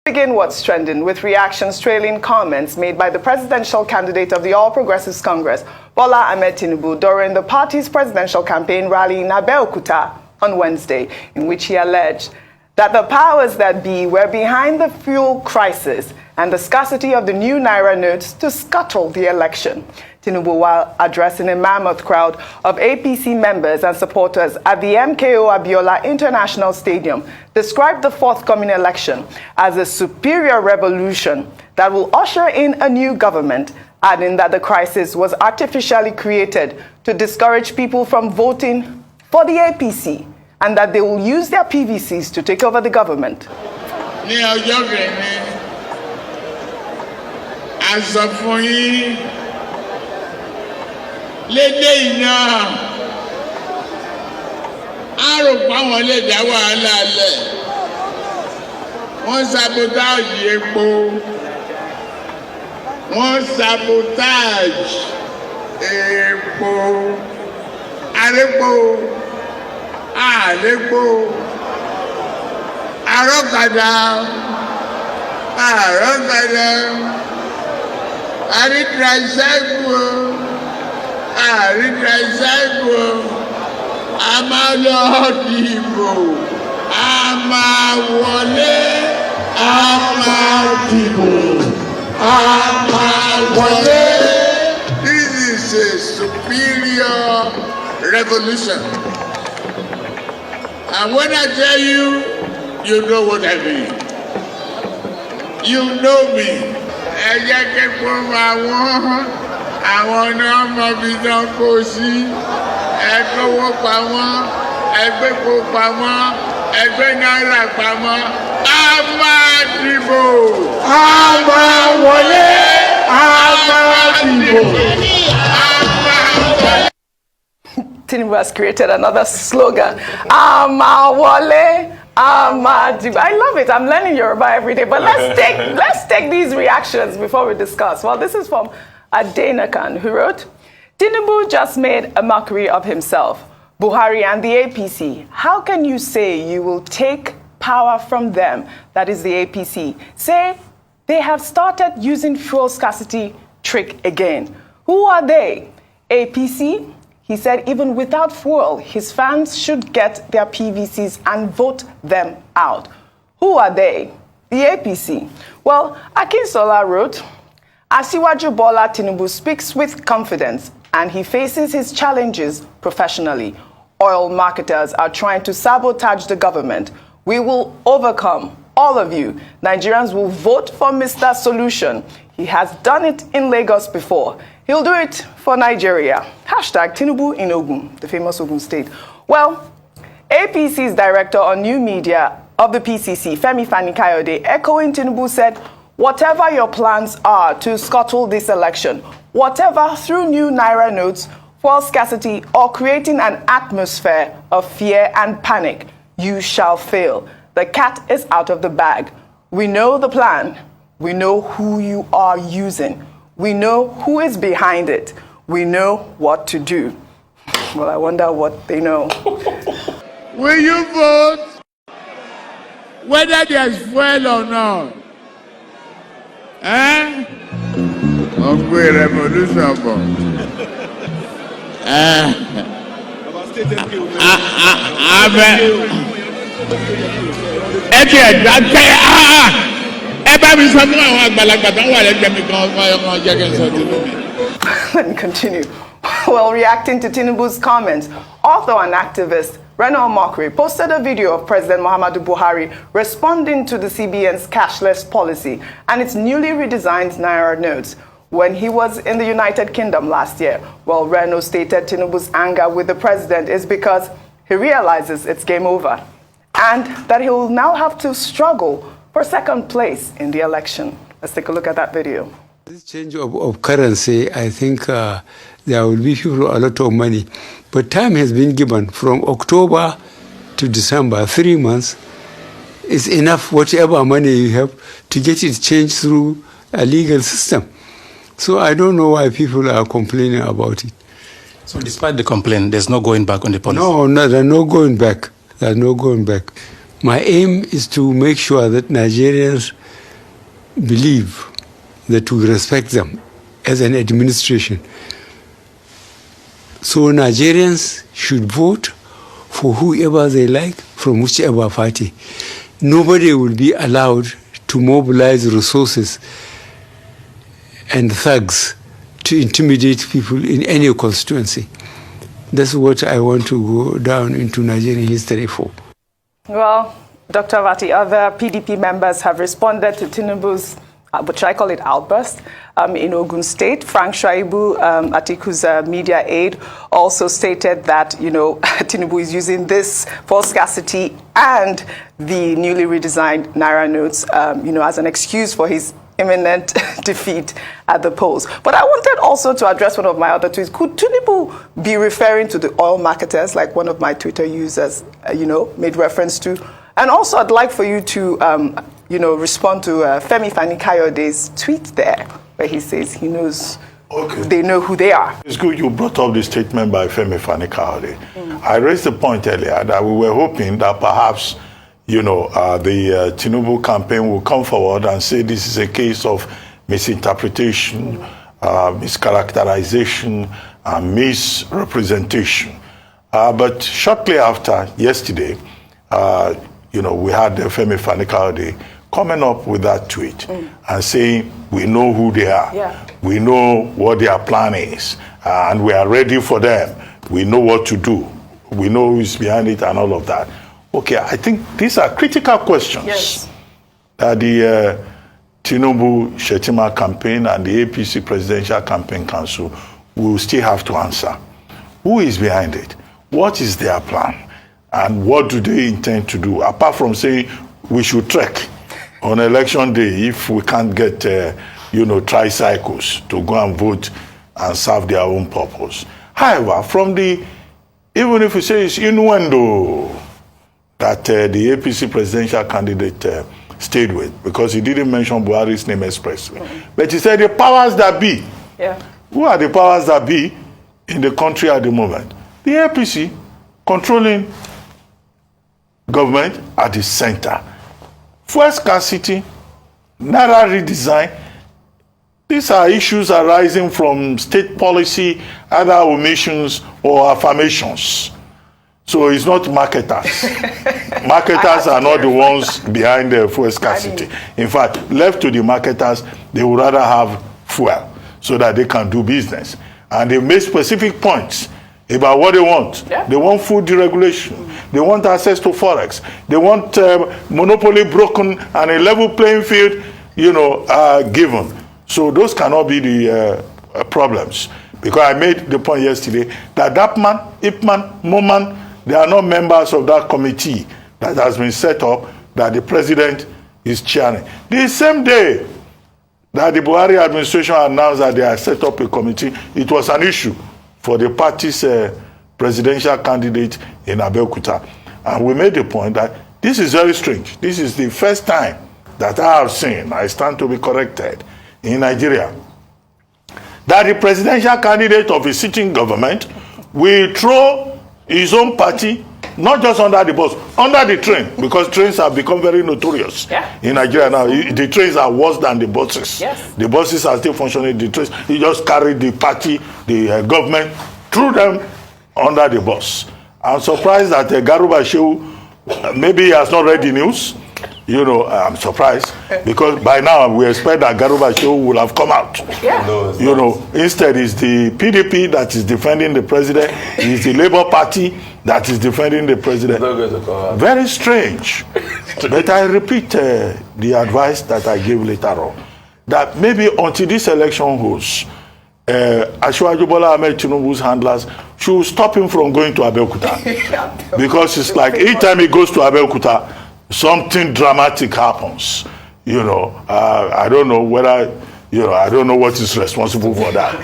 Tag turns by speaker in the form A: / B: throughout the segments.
A: Begin what's trending with reactions trailing comments made by the presidential candidate of the All Progressives Congress, Bola Ahmed Tinubu, during the party's presidential campaign rally in Abeokuta on Wednesday, in which he alleged that the powers that be were behind the fuel crisis and the scarcity of the new Naira notes to scuttle the election. Tinubu, while addressing a mammoth crowd of APC members and supporters at the MKO Abiola International Stadium, described the forthcoming election as a superior revolution that will usher in a new government, adding that the crisis was artificially created to discourage people from voting for the APC and that they will use their PVCs to take over the government.
B: Lédè iná àròpá wọn lè dá wàhálà lẹ̀ wọ́n sabotage epo wọ́n sabotage epo àrépo àlépo àrọ́kadà àrítràìsáìkù àrítràìsáìkù a máa lọ dìbò a máa wọlé a máa dìbò a máa wọlé. This is a superior revolution, and when I tell you, you know what I mean. You know me. Ẹ jẹ́ kí kó máa wọ́n àwọn náà mọ bí náà kó sí ẹ kówó pamọ́ ẹ gbépo pamọ́ ẹ gbé náírà pamọ́ a máa dìbò a máa wọlé a máa dìbò a máa wọlé.
A: Tinubu has created another slogan, Amawole, Amadibu. I love it. I'm learning Yoruba every day. But let's take these reactions before we discuss. Well, this is from Adenakan, who wrote, Tinubu just made a mockery of himself, Buhari and the APC. How can you say you will take power from them, that is the APC? Say they have started using fuel scarcity trick again. Who are they? APC? He said even without fuel, his fans should get their PVCs and vote them out. Who are they? The APC. Well, Akinsola wrote, Asiwaju Bola Tinubu speaks with confidence and he faces his challenges professionally. Oil marketers are trying to sabotage the government. We will overcome, all of you. Nigerians will vote for Mr. Solution. He has done it in Lagos before. He'll do it for Nigeria. Hashtag Tinubu in Ogun, the famous Ogun state. Well, APC's director on new media of the PCC, Femi Fani-Kayode, echoing Tinubu, said, whatever your plans are to scuttle this election, whatever through new Naira notes, fuel scarcity, or creating an atmosphere of fear and panic, you shall fail. The cat is out of the bag. We know the plan. We know who you are using. We know who is behind it. We know what to do. Well, I wonder what they know.
B: Will you vote whether there's fuel or not? Hungry revolution.
A: Let me continue. While reacting to Tinubu's comments, author and activist Reno Omokri posted a video of President Muhammadu Buhari responding to the CBN's cashless policy and its newly redesigned Naira notes when he was in the United Kingdom last year. Well, Reno stated Tinubu's anger with the president is because he realizes it's game over and that he will now have to struggle for second place in the election. Let's take a look at that video.
C: This change of currency, I think there will be people a lot of money. But time has been given from October to December, 3 months. Is enough, whatever money you have, to get it changed through a legal system. So I don't know why people are complaining about it.
D: So despite the complaint, there's no going back on the policy?
C: No, there's no going back. There's no going back. My aim is to make sure that Nigerians believe that we respect them as an administration. So Nigerians should vote for whoever they like from whichever party. Nobody will be allowed to mobilize resources and thugs to intimidate people in any constituency. That's what I want to go down into Nigerian history for. Well,
A: Dr. Vati, other PDP members have responded to Tinubu's, what should I call it, outburst in Ogun State. Frank Shaibu, Atiku's media aide, also stated that, Tinubu is using this for scarcity and the newly redesigned Naira notes, as an excuse for his imminent defeat at the polls. But I wanted also to address one of my other tweets. Could Tinubu be referring to the oil marketers, like one of my Twitter users, made reference to? And also, I'd like for you to, respond to Femi Fani-Kayode's tweet there, where he says he knows, they know who they are.
E: It's good you brought up the statement by Femi Fani-Kayode. I raised the point earlier that we were hoping that perhaps, the Tinubu campaign will come forward and say this is a case of misinterpretation, mischaracterization, and misrepresentation. But shortly after yesterday, we had Femi Fani-Kayode coming up with that tweet and saying, we know who they are. Yeah. We know what their plan is, and we are ready for them. We know what to do. We know who's behind it and all of that. Okay, I think these are critical questions that the Tinubu-Shettima campaign and the APC Presidential Campaign Council will still have to answer. Who is behind it? What is their plan? And what do they intend to do? Apart from saying we should trek on election day if we can't get, tricycles to go and vote and serve their own purpose. However, even if we say it's innuendo that the APC presidential candidate stayed with, because he didn't mention Buhari's name expressly. But he said the powers that be. Yeah. Who are the powers that be in the country at the moment? The APC controlling government at the center. Fuel scarcity, Naira redesign. These are issues arising from state policy, either omissions or affirmations. So it's not marketers. Marketers are not the ones behind the fuel scarcity. In fact, left to the marketers, they would rather have fuel so that they can do business. And they make specific points about what they want. Yeah. They want food deregulation. They want access to forex. They want monopoly broken and a level playing field, given. So those cannot be the problems. Because I made the point yesterday that Dapman, Ipman, Moman, they are not members of that committee that has been set up that the president is chairing. The same day that the Buhari administration announced that they had set up a committee, it was an issue for the party's presidential candidate in Abeokuta. And we made the point that this is very strange. This is the first time that I have seen, I stand to be corrected, in Nigeria, that the presidential candidate of a sitting government will throw his own party, not just under the bus, under the train, because trains have become very notorious in Nigeria now. The trains are worse than the buses. Yes. The buses are still functioning. The trains, he just carried the party, the government, threw them under the bus. I'm surprised that Garuba Shehu, maybe he has not read the news. I'm surprised because by now we expect that Garuba Shehu will have come out. Yeah. No, instead it's the PDP that is defending the president. It's the Labour Party that is defending the president. Very strange. But I repeat the advice that I gave later on, that maybe until this election holds, Asiwaju Bola Ahmed Tinubu's handlers should stop him from going to Abeokuta. Because it's like each time he goes to Abeokuta, something dramatic happens. I don't know whether, I don't know what is responsible for that.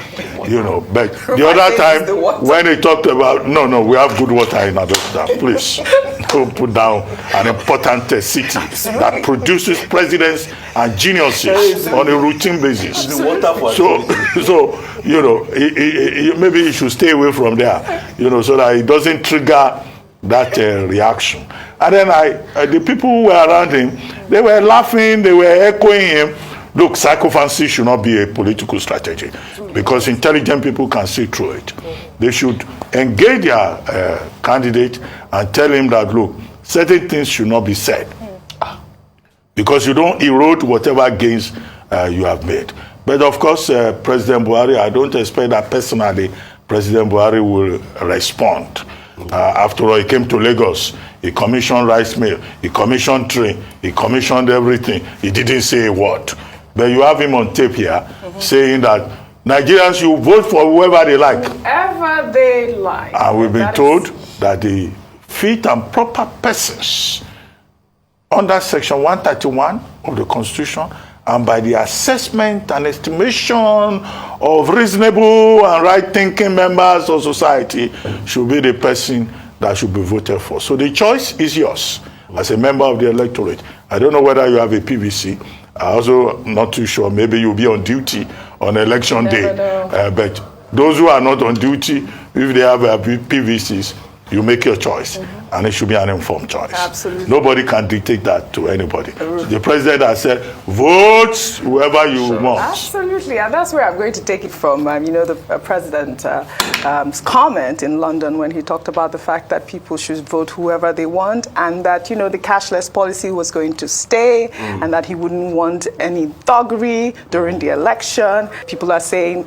E: But the other time when he talked about, no, we have good water in Abeokuta. Please, don't put down an important city that produces presidents and geniuses on a routine basis. So maybe you should stay away from there, so that it doesn't trigger that reaction. And then the people who were around him, they were laughing, they were echoing him look, psychophancy should not be a political strategy because intelligent people can see through it. They should engage their candidate and tell him that, look, certain things should not be said because you don't erode whatever gains you have made. But of course, President Buhari, I don't expect that personally President Buhari will respond. After all, he came to Lagos, he commissioned rice mill, he commissioned train, he commissioned everything. He didn't say a word. But you have him on tape here saying that Nigerians should vote for whoever they like.
A: Whoever they like.
E: And we've been told that the fit and proper persons under Section 131 of the Constitution and by the assessment and estimation of reasonable and right-thinking members of society should be the person that should be voted for. So the choice is yours as a member of the electorate. I don't know whether you have a PVC. I'm also not too sure. Maybe you'll be on duty on election day. But those who are not on duty, if they have PVCs, you make your choice, and it should be an informed choice.
A: Absolutely.
E: Nobody can dictate that to anybody. The president has said, vote whoever you want.
A: Absolutely, and that's where I'm going to take it from. The president's comment in London when he talked about the fact that people should vote whoever they want, and that the cashless policy was going to stay, and that he wouldn't want any thuggery during the election. People are saying,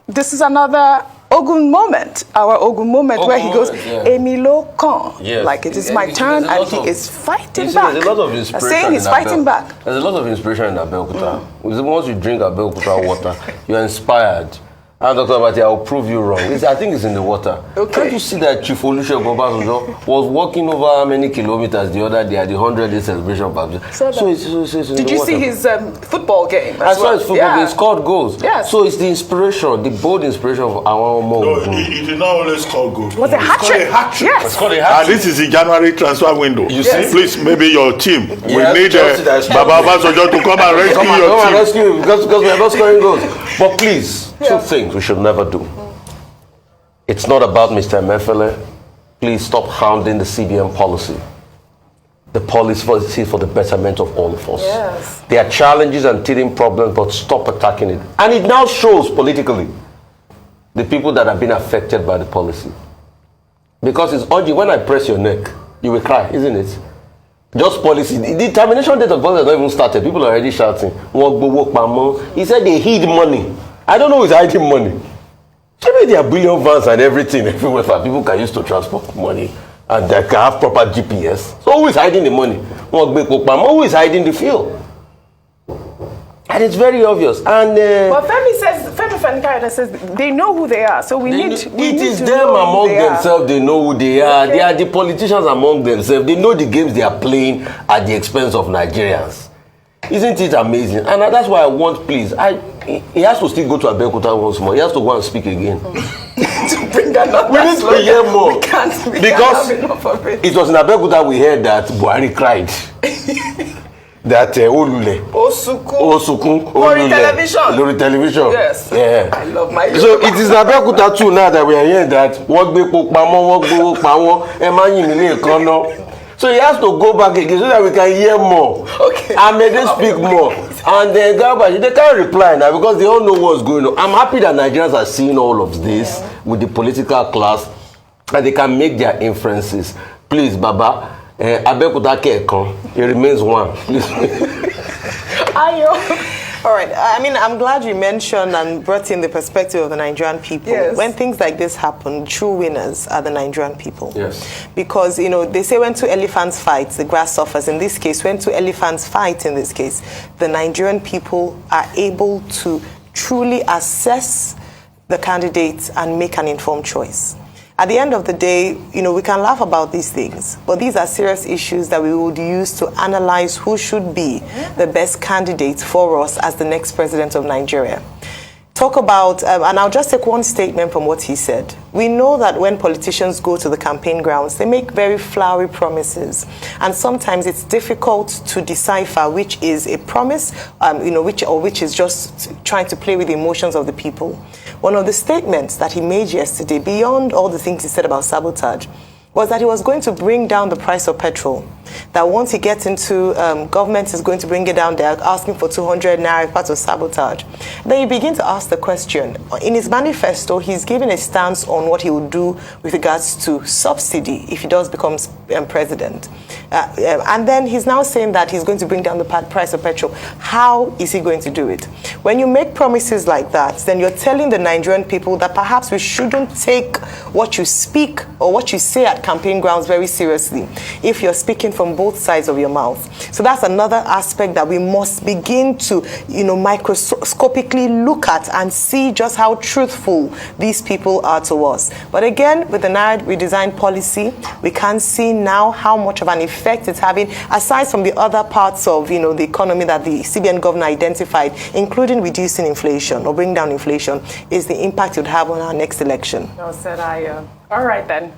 A: this is another Ogun moment, our Ogun moment, where he goes, Emilo Khan, like it is my turn, and he is fighting back.
F: There's a lot of inspiration.
A: Saying he's fighting back.
F: There's a lot of inspiration in Abeokuta. Once you drink Abeokuta water, you're inspired. And Dr. Abati, I'll prove you wrong. I think it's in the water. Okay. Can't you see that Chief Olusegun Obasanjo was walking over how many kilometers the other day at the 100-day celebration? So it's
A: Did you see his football game?
F: I saw his football game. He scored goals.
A: Yes.
F: So it's the inspiration, the bold inspiration of our Omo.
E: No, he did not only score goals.
A: Was a hat-trick.
E: Yes.
F: It's called a hat-trick.
E: And this is the January transfer window.
F: You see?
E: Please, maybe your team. We need
F: Baba
E: Obasanjo to come and rescue your team.
F: Rescue you because we are not scoring goals. But please, two things we should never do. It's not about Mr. Emefiele. Please stop hounding the CBN policy. The policy for the betterment of all of us.
A: Yes.
F: There are challenges and teething problems, but stop attacking it. And it now shows politically the people that have been affected by the policy. Because it's urgent. When I press your neck, you will cry, isn't it? Just policy. The termination date of policy has not even started. People are already shouting. He said they hid money. I don't know who's hiding money. Maybe there are billion vans and everything everywhere for people can use to transport money and they can have proper GPS. So who is hiding the money? Who is hiding the fuel? And it's very obvious. And
A: but Femi Fani-Kayode says they know who they are. So we need
F: to them among themselves. They know who they are. Okay. They are the politicians among themselves. They know the games they are playing at the expense of Nigerians. Isn't it amazing? And that's why I want, please, he has to still go to Abeokuta once more. He has to go and speak again.
A: To bring that up.
F: We need to hear more.
A: We can't
F: because
A: have enough of it.
F: It was in Abeokuta we heard that Buhari cried. That Olule. Osukun. Lori television.
A: Yes.
F: Yeah.
A: I love my
F: So it is in Abeokuta too now that we are hearing that so he has to go back again so that we can hear more.
A: Okay.
F: And may they speak more. And then they can't reply now because they all know what's going on. I'm happy that Nigerians are seeing all of this with the political class and they can make their inferences. Please, Baba, Abeokuta Kekon, it remains one. Please.
G: All right. I mean, I'm glad you mentioned and brought in the perspective of the Nigerian people.
A: Yes. When
G: things like this happen, true winners are the Nigerian people.
F: Yes.
G: Because, they say when two elephants fight, the grass suffers. In this case, when two elephants fight, in this case, the Nigerian people are able to truly assess the candidates and make an informed choice. At the end of the day, we can laugh about these things, but these are serious issues that we would use to analyze who should be the best candidate for us as the next president of Nigeria. Talk about, and I'll just take one statement from what he said. We know that when politicians go to the campaign grounds, they make very flowery promises. And sometimes it's difficult to decipher which is a promise, which is just trying to play with the emotions of the people. One of the statements that he made yesterday, beyond all the things he said about sabotage, was that he was going to bring down the price of petrol. that once he gets into government is going to bring it down. They're asking for 200 naira, part of sabotage. Then you begin to ask the question. In his manifesto, he's given a stance on what he will do with regards to subsidy if he does become president. And then he's now saying that he's going to bring down the price of petrol. How is he going to do it? When you make promises like that, then you're telling the Nigerian people that perhaps we shouldn't take what you speak or what you say at campaign grounds very seriously if you're speaking from both sides of your mouth. So that's another aspect that we must begin to, microscopically look at and see just how truthful these people are to us. But again, with the Naira redesign policy, we can see now how much of an effect it's having, aside from the other parts of, the economy that the CBN governor identified, including reducing inflation or bringing down inflation, is the impact it would have on our next election.
A: Well said, Ayo. All right then.